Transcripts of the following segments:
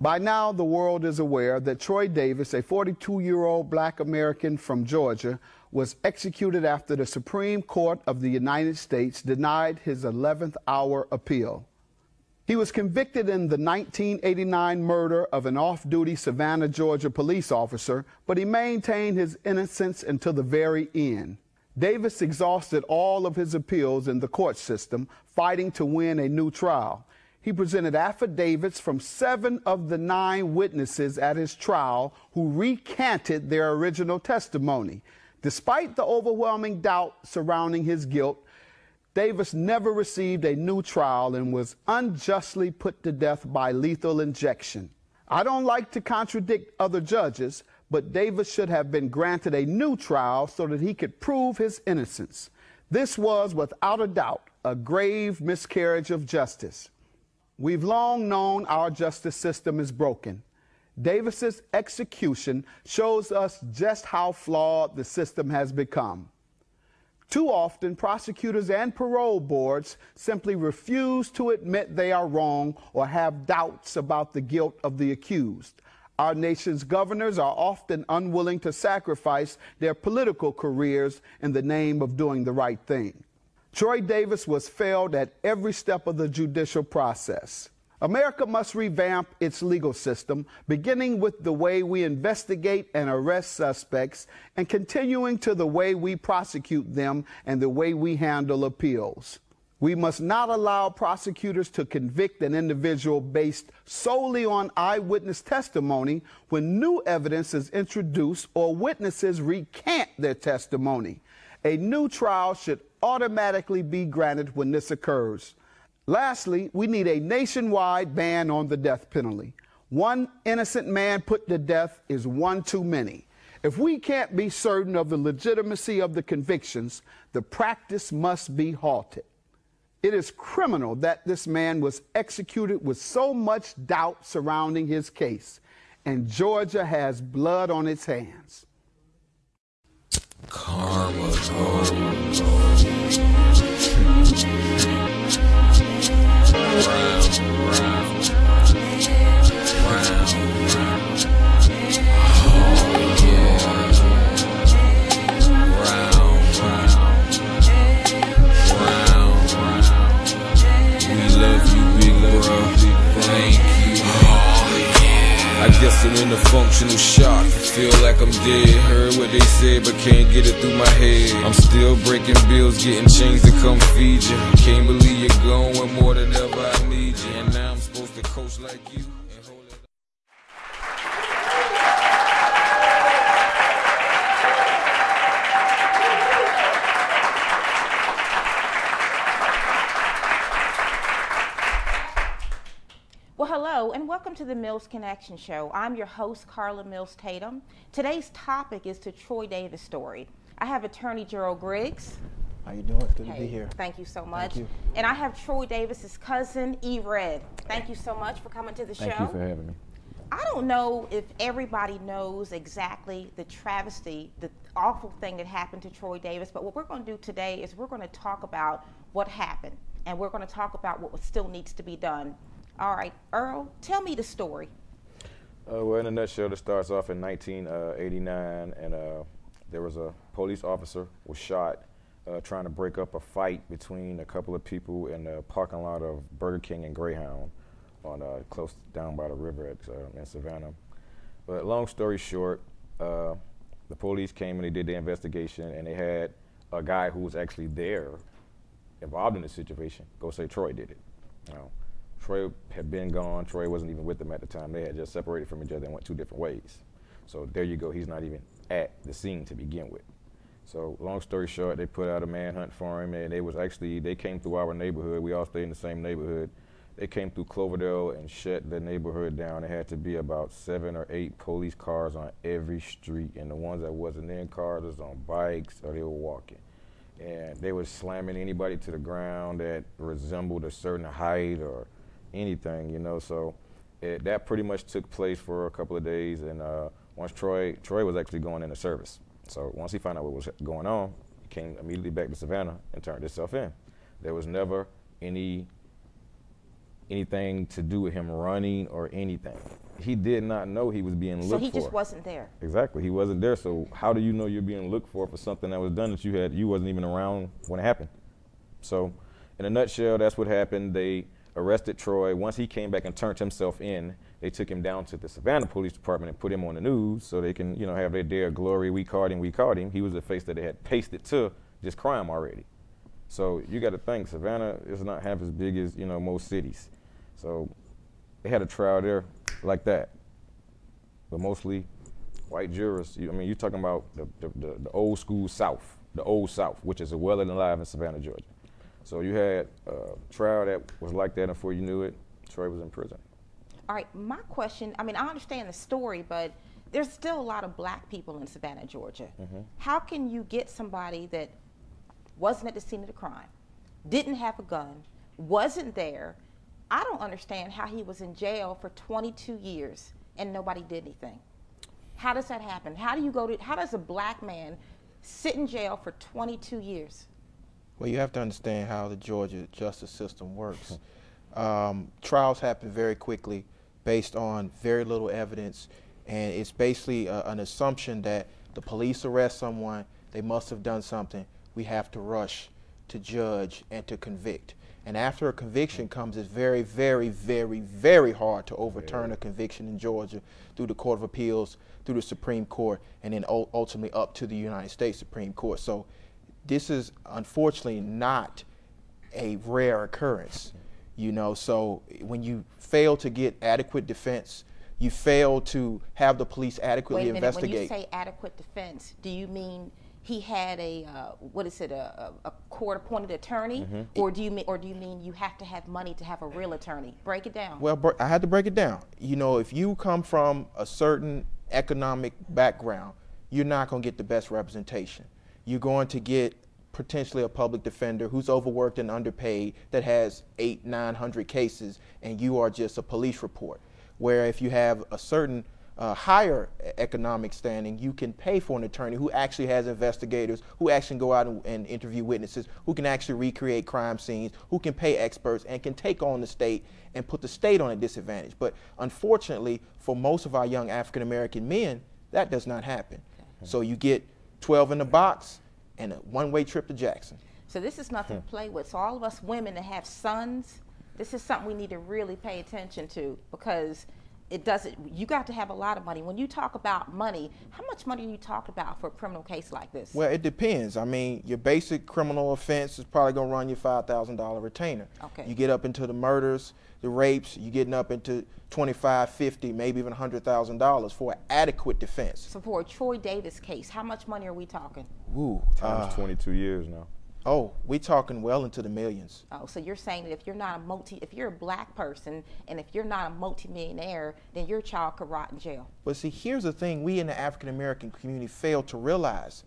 By now, the world is aware that Troy Davis, a 42-year-old black American from Georgia, was executed after the Supreme Court of the United States denied his 11th hour appeal. He was convicted in the 1989 murder of an off-duty Savannah, Georgia police officer, but he maintained his innocence until the very end. Davis exhausted all of his appeals in the court system, fighting to win a new trial. He presented affidavits from 7 of the 9 witnesses at his trial who recanted their original testimony. Despite the overwhelming doubt surrounding his guilt, Davis never received a new trial and was unjustly put to death by lethal injection. I don't like to contradict other judges, but Davis should have been granted a new trial so that he could prove his innocence. This was, without a doubt, a grave miscarriage of justice. We've long known our justice system is broken. Davis's execution shows us just how flawed the system has become. Too often, prosecutors and parole boards simply refuse to admit they are wrong or have doubts about the guilt of the accused. Our nation's governors are often unwilling to sacrifice their political careers in the name of doing the right thing. Troy Davis was failed at every step of the judicial process. America must revamp its legal system, beginning with the way we investigate and arrest suspects and continuing to the way we prosecute them and the way we handle appeals. We must not allow prosecutors to convict an individual based solely on eyewitness testimony when new evidence is introduced or witnesses recant their testimony. A new trial should automatically be granted when this occurs. Lastly, we need a nationwide ban on the death penalty. One innocent man put to death is one too many. If we can't be certain of the legitimacy of the convictions, the practice must be halted. It is criminal that this man was executed with so much doubt surrounding his case, and Georgia has blood on its hands. Karma. I guess I'm in a functional shock. Feel like I'm dead. Heard what they said, but can't get it through my head. I'm still breaking bills, getting chains to come feed you. Can't believe you're going more than ever I need you. And now I'm supposed to coach like you. And hold it up. Well, hello, and welcome to the Mills Connection Show. I'm your host, Carla Mills Tatum. Today's topic is the Troy Davis story. I have attorney Gerald Griggs. How you doing? Good to be here. Thank you so much. Thank you. And I have Troy Davis's cousin, E. Red. Thank you so much for coming to the show. Thank you for having me. I don't know if everybody knows exactly the travesty, the awful thing that happened to Troy Davis, but what we're going to do today is we're going to talk about what happened, and we're going to talk about what still needs to be done. All right, Earl, tell me the story. Well, in a nutshell, it starts off in 1989, and there was a police officer was shot trying to break up a fight between a couple of people in the parking lot of Burger King and Greyhound on close down by the river in Savannah. But long story short, the police came and they did the investigation, and they had a guy who was actually there involved in the situation go say Troy did it. You know, Troy had been gone. Troy wasn't even with them at the time. They had just separated from each other and went 2 different ways. So there you go. He's not even at the scene to begin with. So long story short, they put out a manhunt for him, and they came through our neighborhood. We all stayed in the same neighborhood. They came through Cloverdale and shut the neighborhood down. There had to be about 7 or 8 police cars on every street, and the ones that wasn't in cars was on bikes or they were walking. And they were slamming anybody to the ground that resembled a certain height or anything, you know. So that pretty much took place for a couple of days, and once Troy was actually going into service. So once he found out what was going on, he came immediately back to Savannah and turned himself in. There was never any anything to do with him running or anything. He did not know he was being looked for. So he just wasn't there. Exactly, he wasn't there. So how do you know you're being looked for something that was done that you wasn't even around when it happened? So in a nutshell, that's what happened. They arrested Troy. Once he came back and turned himself in, they took him down to the Savannah Police Department and put him on the news so they can, have their day of glory. We caught him. He was a face that they had pasted to this crime already. So you got to think, Savannah is not half as big as, most cities. So they had a trial there like that, but mostly white jurors. You're talking about the old school South, the old South, which is well and alive in Savannah, Georgia. So you had a trial that was like that, and before you knew it, Troy was in prison. All right, my question, I understand the story, but there's still a lot of black people in Savannah, Georgia. How can you get somebody that wasn't at the scene of the crime, didn't have a gun, wasn't there? I don't understand how he was in jail for 22 years and nobody did anything. How does that happen? How does a black man sit in jail for 22 years? Well, you have to understand how the Georgia justice system works. Trials happen very quickly based on very little evidence, and it's basically an assumption that the police arrest someone, they must have done something. We have to rush to judge and to convict. And after a conviction comes, it's very, very, very, very hard to overturn a conviction in Georgia through the Court of Appeals, through the Supreme Court, and then ultimately up to the United States Supreme Court. So this is unfortunately not a rare occurrence, so when you fail to get adequate defense, you fail to have the police adequately investigate. When you say adequate defense, do you mean he had a court-appointed attorney, or do you mean you have to have money to have a real attorney? Break it down. Well, I had to break it down. If you come from a certain economic background, you're not going to get the best representation. You're going to get potentially a public defender who's overworked and underpaid that has 800-900 cases, and you are just a police report. Where if you have a certain higher economic standing, you can pay for an attorney who actually has investigators, who actually go out and interview witnesses, who can actually recreate crime scenes, who can pay experts and can take on the state and put the state on a disadvantage. But unfortunately, for most of our young African American men, that does not happen. So you get 12 in the box and a one-way trip to Jackson. So this is nothing to play with. So all of us women that have sons, this is something we need to really pay attention to, because you got to have a lot of money. When you talk about money, how much money are you talking about for a criminal case like this? Well, it depends. Your basic criminal offense is probably going to run you $5,000 retainer. Okay. You get up into the murders, the rapes, you're getting up into $25,000, $50,000, maybe even $100,000 for an adequate defense. So for a Troy Davis case, how much money are we talking? Ooh, Times 22 years now. Oh, we're talking well into the millions. Oh, so you're saying that if you're a black person and if you're not a multimillionaire, then your child could rot in jail. But see, here's the thing we in the African American community fail to realize.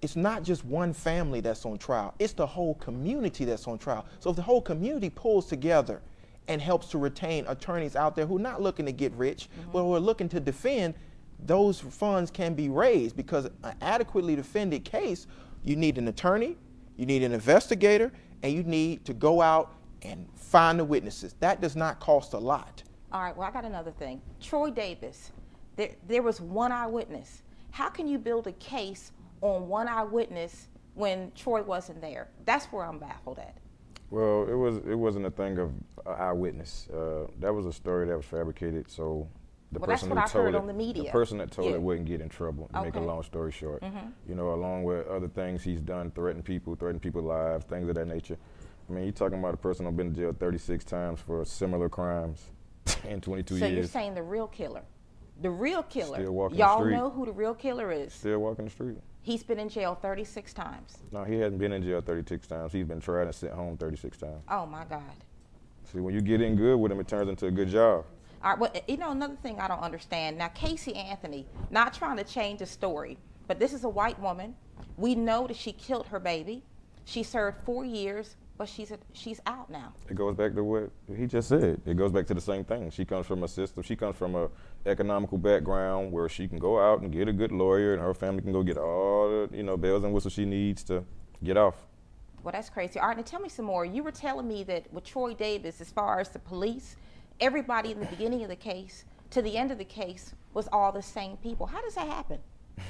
It's not just one family that's on trial. It's the whole community that's on trial. So if the whole community pulls together and helps to retain attorneys out there who are not looking to get rich, but who are looking to defend, those funds can be raised, because an adequately defended case, you need an attorney, you need an investigator, and you need to go out and find the witnesses. That does not cost a lot. All right, well, I got another thing. Troy Davis, there was one eyewitness. How can you build a case on one eyewitness when Troy wasn't there? That's where I'm baffled at. Well, it wasn't a thing of eyewitness. That was a story that was fabricated. So the person who told it, the person that told it wouldn't get in trouble. To make a long story short, along with other things he's done, threatened people's lives, things of that nature. You're talking about a person who's been to jail 36 times for similar crimes in 22 years. So you're saying the real killer, still walking y'all the street. know who the real killer is? Still walking the street. He's been in jail 36 times. No, he hasn't been in jail 36 times. He's been tried and sent home 36 times. Oh my God. See, when you get in good with him, it turns into a good job. All right, well, another thing I don't understand. Now, Casey Anthony, not trying to change the story, but this is a white woman. We know that she killed her baby. She served 4 years, but she's out now. It goes back to what he just said. It goes back to the same thing. She comes from a system. She comes from a economical background where she can go out and get a good lawyer, and her family can go get all the bells and whistles she needs to get off. Well, that's crazy. All right, now tell me some more. You were telling me that with Troy Davis, as far as the police, everybody in the beginning of the case to the end of the case was all the same people. How does that happen?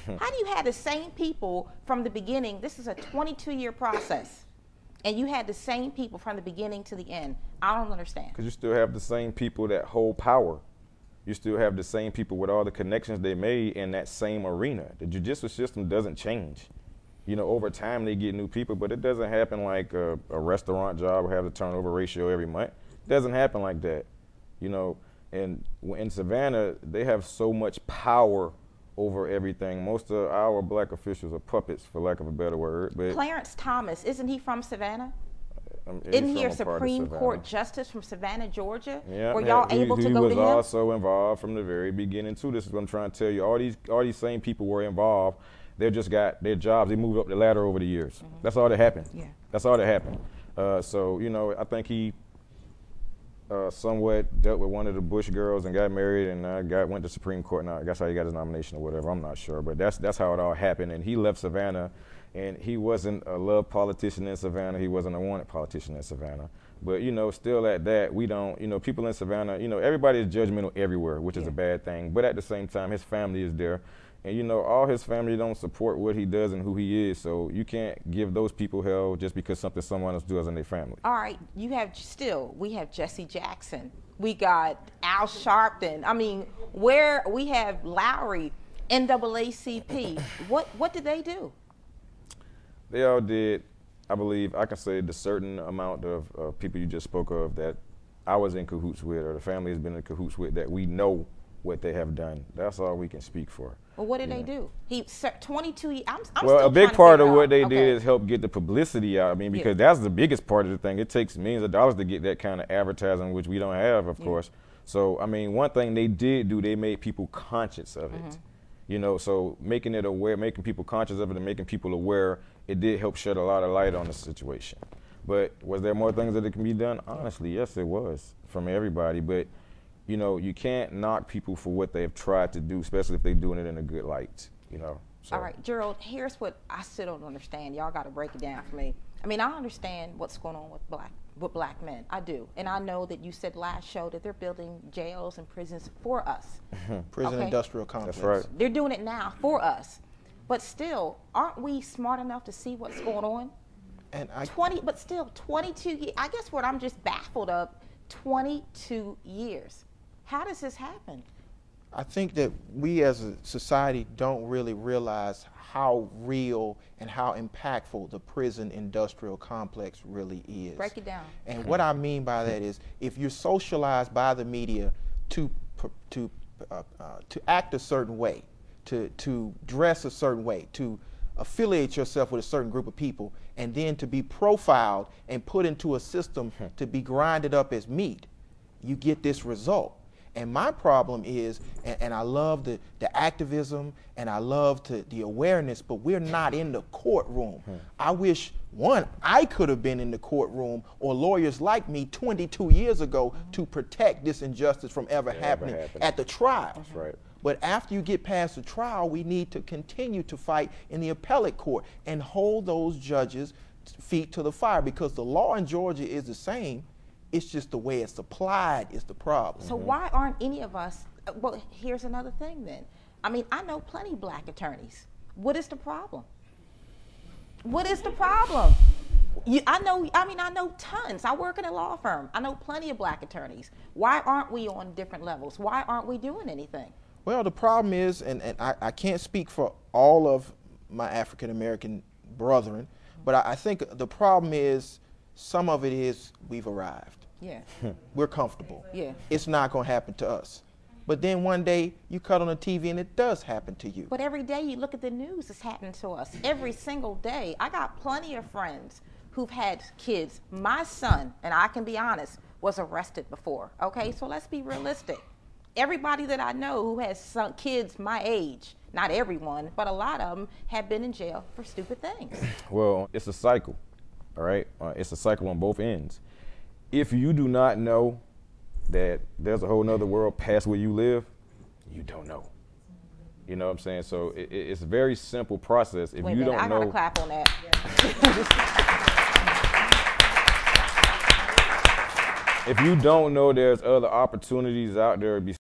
How do you have the same people from the beginning? This is a 22-year process, and you had the same people from the beginning to the end. I don't understand. Because you still have the same people that hold power. You still have the same people with all the connections they made in that same arena. The judicial system doesn't change. You know, over time they get new people, but it doesn't happen like a restaurant job will have the turnover ratio every month. It doesn't happen like that. You know, and in Savannah, they have so much power over everything. Most of our black officials are puppets, for lack of a better word. But Clarence Thomas, isn't he from Savannah? Isn't he a Supreme Court justice from Savannah, Georgia? Yeah, Were y'all able to go to him? He was also involved from the very beginning too. This is what I'm trying to tell you. All these same people were involved. They just got their jobs. They moved up the ladder over the years. Mm-hmm. That's all that happened. Yeah. That's all that happened. So, you know, I think he somewhat dealt with one of the Bush girls and got married and went to Supreme Court. Now, that's how he got his nomination or whatever. I'm not sure. But that's how it all happened. And he left Savannah, and he wasn't a loved politician in Savannah. He wasn't a wanted politician in Savannah. But, you know, still at that, we don't, you know, people in Savannah, you know, everybody is judgmental everywhere, which is a bad thing. But at the same time, his family is there. And, you know, all his family don't support what he does and who he is. So you can't give those people hell just because something someone else does in their family. All right. We have Jesse Jackson. We got Al Sharpton. I mean, we have Lowry, NAACP. What did they do? They all did, I believe, I can say the certain amount of people you just spoke of that I was in cahoots with, or the family has been in cahoots with, that we know what they have done. That's all we can speak for. Well, what did they do? He 22 years. I'm well, still a big part of what they okay. did is help get the publicity out. I mean, because that's the biggest part of the thing. It takes millions of dollars to get that kind of advertising, which we don't have, of course. So, I mean, one thing they did do, they made people conscious of it. You know, so making it aware, making people conscious of it and making people aware, it did help shed a lot of light on the situation. But was there more things that can be done? Honestly, yes, it was from everybody. But you know, you can't knock people for what they've tried to do, especially if they're doing it in a good light, you know. So. All right, Gerald, here's what I still don't understand. Y'all got to break it down for me. I mean, I understand what's going on with black men. I do. And I know that you said last show that they're building jails and prisons for us. Prison industrial complex. That's right. They're doing it now for us. But still, aren't we smart enough to see what's going on? And but still, 22 years. I guess what I'm just baffled of, 22 years. How does this happen? I think that we as a society don't really realize how real and how impactful the prison industrial complex really is. Break it down. And what I mean by that is, if you're socialized by the media to act a certain way, to dress a certain way, to affiliate yourself with a certain group of people, and then to be profiled and put into a system to be grinded up as meat, you get this result. And my problem is, and I love the activism and I love the awareness, but we're not in the courtroom. I wish, one, I could have been in the courtroom, or lawyers like me 22 years ago, to protect this injustice from ever happening at the trial. That's right. But after you get past the trial, we need to continue to fight in the appellate court and hold those judges' feet to the fire, because the law in Georgia is the same. It's just the way it's applied is the problem. So why aren't any of us, well, here's another thing then. I mean, I know plenty of black attorneys. What is the problem? What is the problem? I know tons. I work in a law firm. I know plenty of black attorneys. Why aren't we on different levels? Why aren't we doing anything? Well, the problem is, and I can't speak for all of my African-American brethren, but I think the problem is, some of it is we've arrived. Yeah. We're comfortable. Yeah. It's not going to happen to us. But then one day you cut on the TV and it does happen to you. But every day you look at the news, it's happening to us. Every single day. I got plenty of friends who've had kids. My son, and I can be honest, was arrested before. Okay, so let's be realistic. Everybody that I know who has some kids my age, not everyone, but a lot of them have been in jail for stupid things. Well, it's a cycle. All right, it's a cycle on both ends. If you do not know that there's a whole nother world past where you live, you don't know. You know what I'm saying? So it's a very simple process. If Wait you a minute, don't know, I gotta clap on that. if you don't know there's other opportunities out there